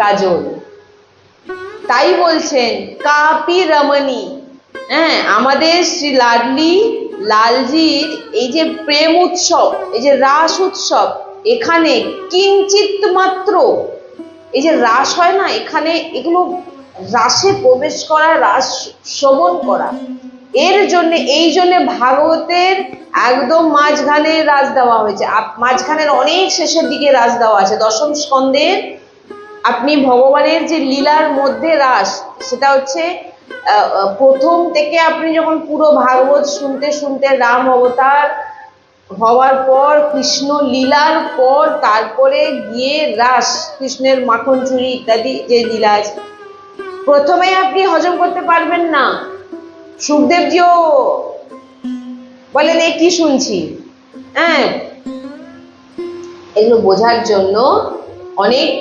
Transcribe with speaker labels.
Speaker 1: কাজল। তাই বলছেন কাপি রমণী। হ্যাঁ, আমাদের শ্রী লাডলি লালজির এই যে প্রেম উৎসব, এই যে রাস উৎসব, এখানে কিঞ্চিত মাত্র এই যে রাস হয় না, এখানে এগুলো রাসে প্রবেশ করা, রাস শ্রবণ করা, এর জন্য এই জন্য ভাগবতের একদম মাঝখানে রাস দেওয়া হয়েছে। মাঝখানের অনেক শেষের দিকে রাস দেওয়া আছে। দশম স্কন্ধের আপনি ভগবানের যে লীলার মধ্যে রাস, সেটা হচ্ছে প্রথম থেকে আপনি যখন পুরো ভাগবত শুনতে শুনতে রাম অবতার হওয়ার পর, কৃষ্ণ লীলার পর, তারপরে গিয়ে রাস, কৃষ্ণের মাখন চুরি ইত্যাদি যে লীলা আছে, প্রথমে আপনি হজম করতে পারবেন না। সুখদেবজিও বলেন এ কি শুনছি। হ্যাঁ, এগুলো বোঝার জন্য অনেক